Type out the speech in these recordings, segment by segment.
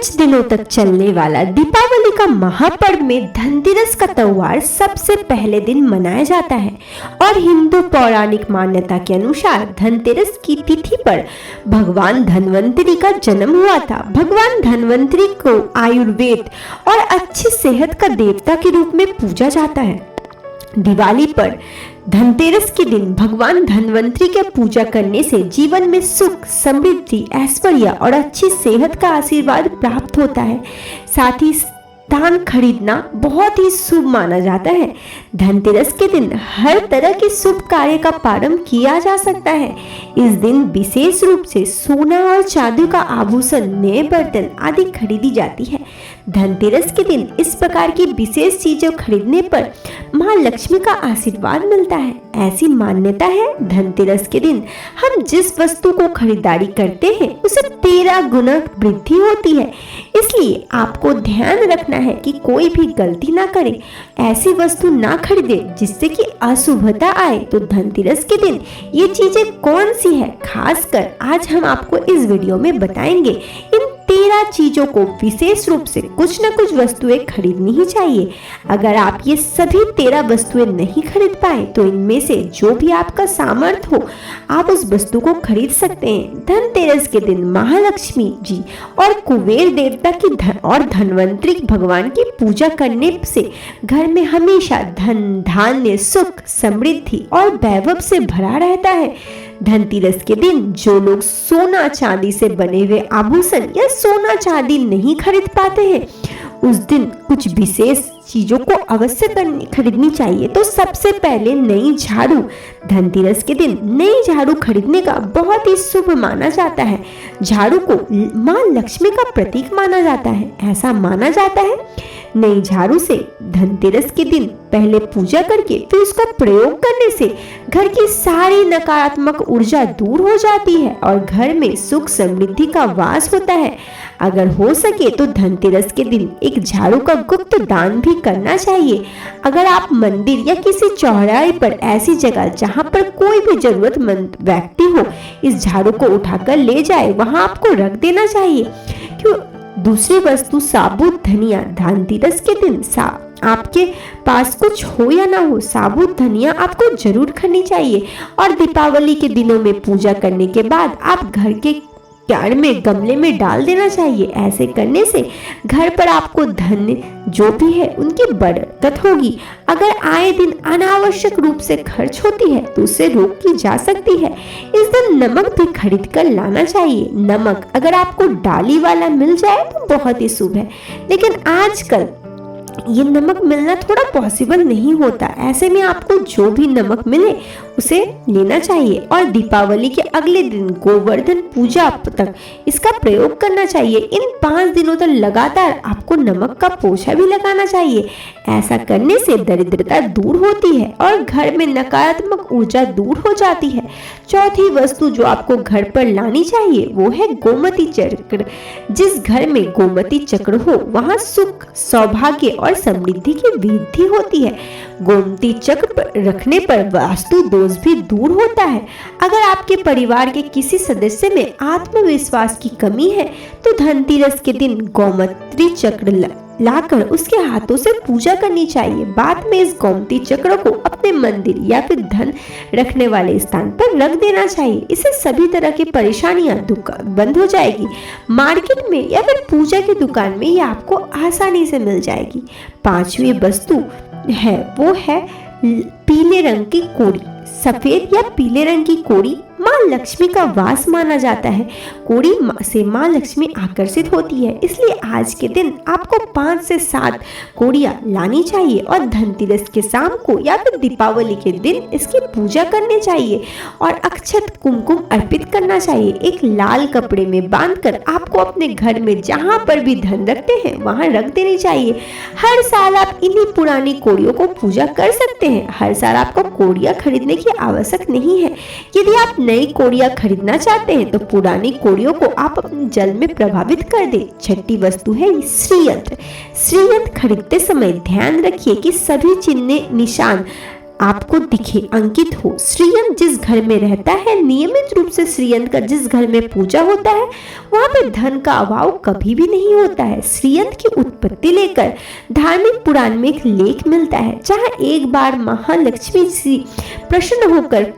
5 दिनों तक चलने वाला दीपावली का महापर्व में धनतेरस का त्योहार सबसे पहले दिन मनाया जाता है और हिंदू पौराणिक मान्यता के अनुसार धनतेरस की तिथि पर भगवान धन्वंतरी का जन्म हुआ था। भगवान धन्वंतरी को आयुर्वेद और अच्छी सेहत का देवता के रूप में पूजा जाता है। दिवाली पर धनतेरस के दिन भगवान धन्वंतरी की पूजा करने से जीवन में सुख, समृद्धि, ऐश्वर्य और अच्छी सेहत का आशीर्वाद प्राप्त होता है। साथ ही धान खरीदना बहुत ही शुभ माना जाता है। धनतेरस के दिन हर तरह के शुभ कार्य का प्रारंभ किया जा सकता है। इस दिन विशेष रूप से सोना और चांदी का आभूषण, नए बर्तन आदि खरीदी जाती है। धनतेरस के दिन इस प्रकार की विशेष चीजें खरीदने पर मां लक्ष्मी का आशीर्वाद मिलता है। ऐसी मान्यता है धनतेरस के दिन हम जिस वस्तु को खरीदारी करते हैं उसे 13 गुना वृद्धि होती है। इसलिए आपको ध्यान रखना है कि कोई भी गलती ना करे, ऐसी वस्तु ना खरीदे जिससे कि अशुभता आए। तो धनतेरस के दिन ये चीजें कौन सी है, खासकर आज हम आपको इस वीडियो में बताएंगे। इन 13 चीजों को विशेष रूप से कुछ न कुछ वस्तुएं खरीदनी ही चाहिए। अगर आप ये सभी 13 वस्तुएं नहीं खरीद पाए तो इनमें से जो भी आपका सामर्थ्य हो आप उस वस्तु को खरीद सकते हैं। धनतेरस के दिन महालक्ष्मी जी और कुबेर देवता की और धन्वंतरी भगवान की पूजा करने से घर में हमेशा धन, धान्य, सुख, समृद्धि और वैभव से भरा रहता है। धनतेरस के दिन जो लोग सोना चांदी से बने हुए आभूषण या सोना चांदी नहीं खरीद पाते हैं उस दिन कुछ विशेष चीजों को अवश्य खरीदनी चाहिए। तो सबसे पहले नई झाड़ू। धनतेरस के दिन नई झाड़ू खरीदने का बहुत ही शुभ माना जाता है। झाड़ू को मां लक्ष्मी का प्रतीक माना जाता है। ऐसा माना जाता है नई झाड़ू से धनतेरस के दिन पहले पूजा करके फिर उसका प्रयोग करने से घर की सारी नकारात्मक ऊर्जा दूर हो जाती है और घर में सुख समृद्धि का वास होता है। अगर हो सके तो धनतेरस के दिन एक झाड़ू का गुप्त दान भी करना चाहिए। अगर आप मंदिर या किसी चौराहे पर ऐसी जगह जहां पर कोई भी जरूरतमंद व्यक्ति हो इस झाड़ू को उठाकर ले जाए वहां आपको रख देना चाहिए। क्यों? दूसरी वस्तु साबुत धनिया। धनतेरस के दिन आपके पास कुछ हो या ना हो साबुत धनिया आपको जरूर खानी चाहिए। और दीपावली के दिनों में पूजा करने के बाद आप घर के क्यार में गमले में डाल देना चाहिए। ऐसे करने से घर पर आपको धन जो भी है उनकी बरकत होगी। अगर आए दिन अनावश्यक रूप से खर्च होती है तो उसे रोकी जा सकती है। इस दिन नमक भी खरीद कर लाना चाहिए। नमक अगर आपको डाली वाला मिल जाए तो बहुत ही शुभ है, लेकिन आजकल ये नमक मिलना थोड़ा पॉसिबल नहीं होता। ऐसे में आपको जो भी नमक मिले उसे लेना चाहिए। और दीपावली के अगले दिन गोवर्धन पूजा तक इसका प्रयोग करना चाहिए। इन 5 दिनों तक लगातार आपको नमक का पोछा भी लगाना चाहिए। ऐसा करने से दरिद्रता दूर होती है और घर में नकारात्मक ऊर्जा दूर हो जाती है। चौथी वस्तु जो आपको घर पर लानी चाहिए वो है गोमती चक्र। जिस घर में गोमती चक्र हो वहाँ सुख, सौभाग्य और समृद्धि की वृद्धि होती है। गोमती चक्र पर रखने पर वास्तु दोष भी दूर होता है। अगर आपके परिवार के किसी सदस्य में आत्मविश्वास की कमी है तो धनतेरस के दिन गोमती चक्र लाकर उसके हाथों से पूजा करनी चाहिए। बाद में इस गोमती चक्र को अपने मंदिर या फिर धन रखने वाले स्थान पर रख देना चाहिए। इससे सभी तरह की परेशानियां बंद हो जाएगी। मार्केट में या फिर पूजा की दुकान में ये आपको आसानी से मिल जाएगी। 5वीं वस्तु है वो है पीले रंग की कोड़ी। सफेद या पीले रंग की कोड़ी मां लक्ष्मी का वास माना जाता है। कोड़ी से मां लक्ष्मी आकर्षित होती है, इसलिए आज के दिन आपको 5 से 7 कोड़ियां लानी चाहिए और धनतेरस के शाम को या फिर दीपावली के दिन इसकी पूजा करनी चाहिए और अक्षत कुमकुम अर्पित करना चाहिए। एक लाल कपड़े में बांधकर आपको अपने घर में जहां पर भी धन रखते हैं वहां रख देनी चाहिए। हर साल आप इन्हीं पुरानी कोड़ियों को पूजा कर सकते हैं। हर साल आपको कोड़ियां खरीदने की आवश्यक नहीं है। यदि आप नई कोड़ियां खरीदना चाहते हैं तो पुरानी कोड़ियों को आप अपने जल में प्रभावित कर दें। छठी वस्तु है श्रीयंत्र। श्रीयंत्र खरीदते समय ध्यान रखिए कि सभी चिन्ह निशान आपको दिखे, अंकित हो। श्रीयंत्र जिस घर में रहता है, नियमित रूप से श्रीयंत्र का जिस घर में पूजा होता है, वहां पे धन का अभाव कभी भी नहीं होता है। श्रीयंत्र की उत्पत्ति लेकर धार्मिक पुराण में एक लेख मिलता है, जहां एक बार महालक्ष्मी जी प्रसन्न होकर,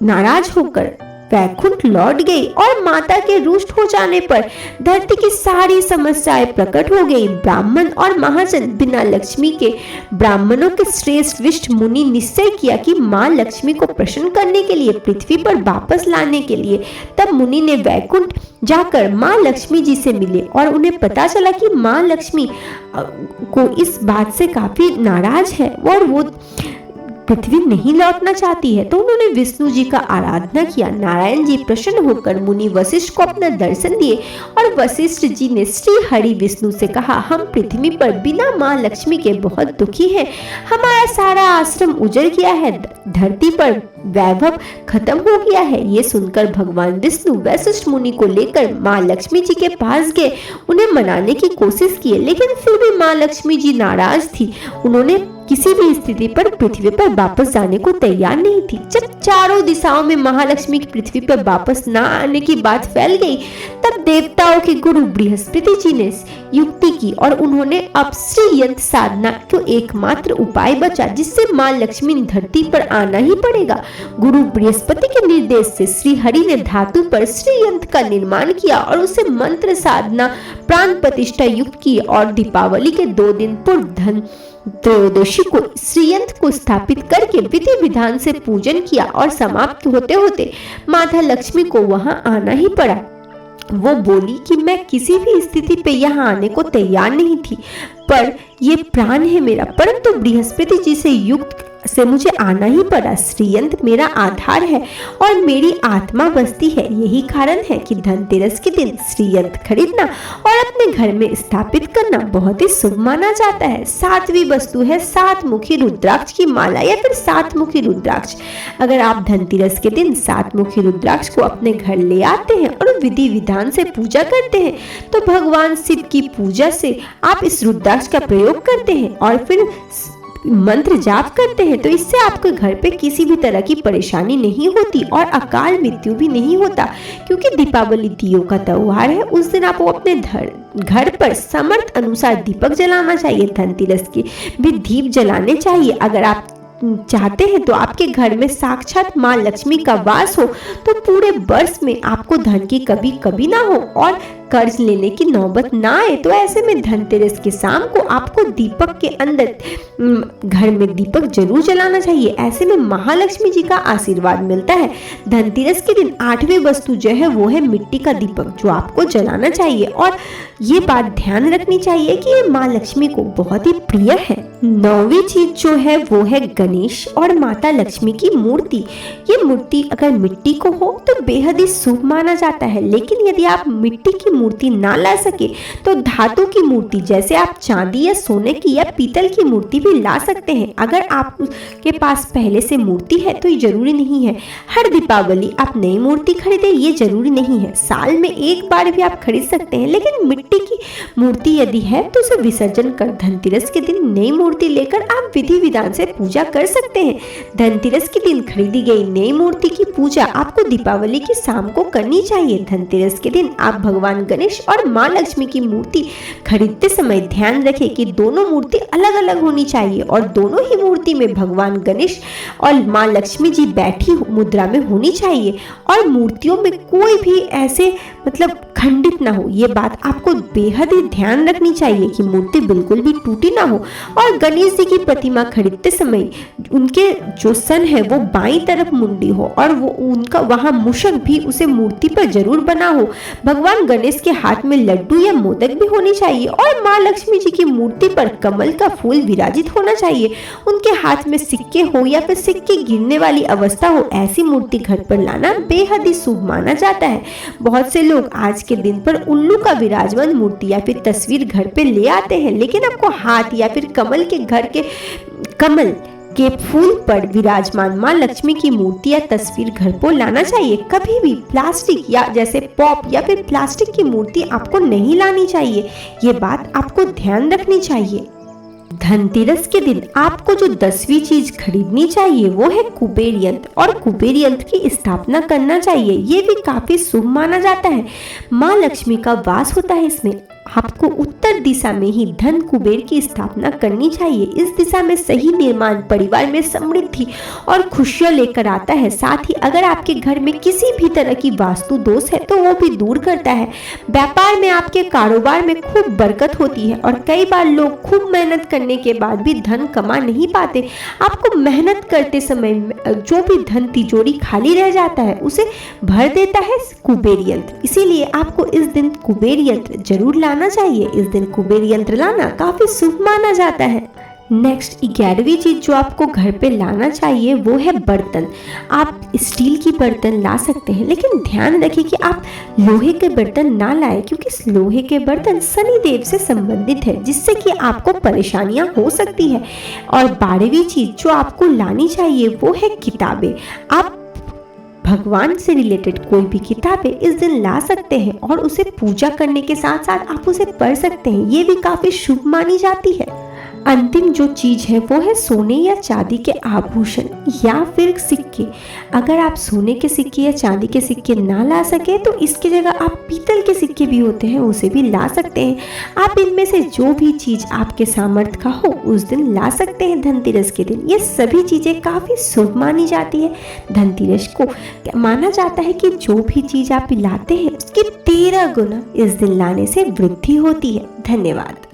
नाराज होकर वैकुंठ लौट गई और माता के रुष्ट हो जाने पर धरती की सारी समस्याएं प्रकट हो गई। ब्राह्मण और महाजन बिना लक्ष्मी के, ब्राह्मणों के श्रेष्ठ विष्ट मुनि निश्चय किया कि माँ लक्ष्मी को प्रसन्न करने के लिए, पृथ्वी पर वापस लाने के लिए, तब मुनि ने वैकुंठ जाकर माँ लक्ष्मी जी से मिले और उन्हें पता चला कि माँ लक्ष्मी को इस बात से काफी नाराज है और वो पृथ्वी नहीं लौटना चाहती है। तो उन्होंने विष्णु जी का आराधना किया। नारायण जी प्रसन्न होकर मुनि वशिष्ठ को अपना दर्शन दिए और वशिष्ठ जी ने श्री हरि विष्णु से कहा, हम पृथ्वी पर बिना माँ लक्ष्मी के बहुत दुखी हैं। हमारा सारा आश्रम उजड़ गया है, धरती पर वैभव खत्म हो गया है। ये सुनकर भगवान विष्णु वशिष्ठ मुनि को लेकर माँ लक्ष्मी जी के पास गए, उन्हें मनाने की कोशिश की, लेकिन फिर भी माँ लक्ष्मी जी नाराज थी। उन्होंने किसी भी स्थिति पर पृथ्वी पर वापस जाने को तैयार नहीं थी। जब चारों दिशाओं में महालक्ष्मी की पृथ्वी पर वापस न आने की बात फैल गई, तब देवताओं के गुरु बृहस्पति जी ने युक्ति की और उन्होंने अब श्रीयंत्र साधना को एकमात्र उपाय बचा जिससे माँ लक्ष्मी धरती पर आना ही पड़ेगा। गुरु बृहस्पति के निर्देश से श्री हरि ने धातु पर श्रीयंत्र का निर्माण किया और उसे मंत्र साधना प्राण प्रतिष्ठा युक्त की और दीपावली के 2 दिन पूर्व धन त्रयोदशी को श्रीयंत्र को स्थापित करके विधि विधान से पूजन किया और समाप्त होते होते माता लक्ष्मी को वहां आना ही पड़ा। वो बोली कि मैं किसी भी स्थिति पे यहाँ आने को तैयार नहीं थी, पर ये प्राण है मेरा, परंतु बृहस्पति जी से युक्त से मुझे आना ही पड़ा। श्रीयंत्र मेरा आधार है और मेरी आत्मा बसती है। यही कारण है कि धनतेरस के दिन श्रीयंत्र खरीदना और अपने घर में स्थापित करना बहुत ही शुभ माना जाता है। 7वीं वस्तु है 7 मुखी रुद्राक्ष की माला या फिर 7 मुखी रुद्राक्ष। अगर आप धनतेरस के दिन 7 मुखी रुद्राक्ष को अपने घर ले आते हैं और विधि विधान से पूजा करते हैं, तो भगवान शिव की पूजा से आप इस रुद्राक्ष का प्रयोग करते हैं और फिर मंत्र जाप करते हैं, तो इससे आपके घर पे किसी भी तरह की परेशानी नहीं होती और अकाल मृत्यु भी नहीं होता। क्योंकि दीपावली दियों का त्योहार है, उस दिन आपको अपने घर पर समर्थ अनुसार दीपक जलाना चाहिए। धनतेरस की भी दीप जलाने चाहिए। अगर आप चाहते हैं तो आपके घर में साक्षात माँ लक्ष्मी का वास हो, तो पूरे वर्ष में आपको धन की कभी कभी ना हो और कर्ज लेने की नौबत ना आए। तो ऐसे में धनतेरस के शाम को आपको दीपक के अंदर घर में दीपक जरूर जलाना चाहिए। ऐसे में महालक्ष्मी जी का आशीर्वाद मिलता है। धनतेरस के दिन 8वीं वस्तु जो है वो है मिट्टी का दीपक, जो आपको जलाना चाहिए और ये बात ध्यान रखनी चाहिए कि ये माँ लक्ष्मी को बहुत ही प्रिय है। 9वीं चीज जो है वो है गणेश और माता लक्ष्मी की मूर्ति। ये मूर्ति अगर मिट्टी को हो तो बेहद ही शुभ माना जाता है, लेकिन यदि आप मिट्टी की मूर्ति ना ला सके तो धातु की मूर्ति, जैसे आप चांदी या सोने की या पीतल की मूर्ति भी ला सकते हैं। अगर आपके पास पहले से मूर्ति है तो ये जरूरी नहीं है हर दीपावली आप नई मूर्ति खरीदे, ये जरूरी नहीं है। साल में एक बार भी आप खरीद सकते हैं, लेकिन मिट्टी की मूर्ति यदि है तो उसे विसर्जन कर धनतेरस के दिन नई मूर्ति लेकर आप विधि विधान से पूजा कर सकते हैं। धनतेरस के दिन खरीदी गई नई मूर्ति की पूजा आपको दीपावली की शाम को करनी चाहिए। धनतेरस के दिन आप भगवान गणेश और माँ लक्ष्मी की मूर्ति खरीदते समय ध्यान रखें कि दोनों मूर्ति अलग अलग होनी चाहिए और दोनों ही मूर्ति में भगवान गणेश और माँ लक्ष्मी जी बैठी मुद्रा में होनी चाहिए और मूर्तियों में कोई भी ऐसे खंडित ना हो। ये बात आपको बेहद ही ध्यान रखनी चाहिए कि मूर्ति बिल्कुल भी टूटी ना हो। और गणेश जी की प्रतिमा खरीदते समय उनके जो सन है वो बाईं तरफ मुंडी हो और वो उनका वहां मुशक भी उसे मूर्ति पर जरूर बना हो। भगवान गणेश के हाथ में लड्डू या मोदक भी होनी चाहिए और माँ लक्ष्मी जी की मूर्ति पर कमल का फूल विराजित होना चाहिए। उनके हाथ में सिक्के हो या फिर सिक्के गिरने वाली अवस्था हो, ऐसी मूर्ति घर पर लाना बेहद ही शुभ माना जाता है। बहुत से लोग आज के दिन पर उल्लू का विराजमान मूर्ति या फिर तस्वीर घर पे ले आते हैं, लेकिन आपको हाथ या फिर कमल के फूल पर विराजमान माँ लक्ष्मी की मूर्ति या तस्वीर घर पर लाना चाहिए। कभी भी प्लास्टिक या जैसे पॉप या फिर प्लास्टिक की मूर्ति आपको नहीं लानी चाहिए। ये बात आपको ध्यान रखनी चाहिए। धनतेरस के दिन आपको जो 10वीं चीज खरीदनी चाहिए वो है कुबेर यंत्र, और कुबेर यंत्र की स्थापना करना चाहिए। ये भी काफी शुभ माना जाता है। माँ लक्ष्मी का वास होता है इसमें। आपको उत्तर दिशा में ही धन कुबेर की स्थापना करनी चाहिए। इस दिशा में सही निर्माण परिवार में समृद्धि और खुशियां लेकर आता है। साथ ही अगर आपके घर में किसी भी तरह की वास्तु दोष है तो वो भी दूर करता है। व्यापार में आपके कारोबार में खूब बरकत होती है, और कई बार लोग खूब मेहनत करने के बाद भी धन कमा नहीं पाते। आपको मेहनत करते समय जो भी धन तिजोरी खाली रह जाता है उसे भर देता है कुबेर यंत्र। इसीलिए आपको इस दिन कुबेर यंत्र जरूर लाना चाहिए। इस दिन कुबेर यंत्र लाना काफी शुभ माना जाता है। नेक्स्ट 11वीं चीज जो आपको घर पे लाना चाहिए वो है बर्तन। आप स्टील की बर्तन ला सकते हैं, लेकिन ध्यान रखिए कि आप लोहे के बर्तन ना लाएं, क्योंकि लोहे के बर्तन शनि देव से संबंधित है, जिससे कि आपको परेशानियां हो सकती है। और 12वीं चीज जो आपको लानी चाहिए वो है किताबें। आप भगवान से रिलेटेड कोई भी किताबें इस दिन ला सकते हैं, और उसे पूजा करने के साथ साथ आप उसे पढ़ सकते हैं। ये भी काफी शुभ मानी जाती है। अंतिम जो चीज है वो है सोने या चांदी के आभूषण या फिर सिक्के। अगर आप सोने के सिक्के या चांदी के सिक्के ना ला सके तो इसकी जगह आप पीतल के सिक्के भी होते हैं उसे भी ला सकते हैं। आप इनमें से जो भी चीज आपके सामर्थ्य का हो उस दिन ला सकते हैं धनतेरस के दिन। ये सभी चीजें काफी शुभ मानी जाती है। धनतेरस को माना जाता है कि जो भी चीज आप लाते हैं उसकी 13 गुना इस दिन लाने से वृद्धि होती है। धन्यवाद।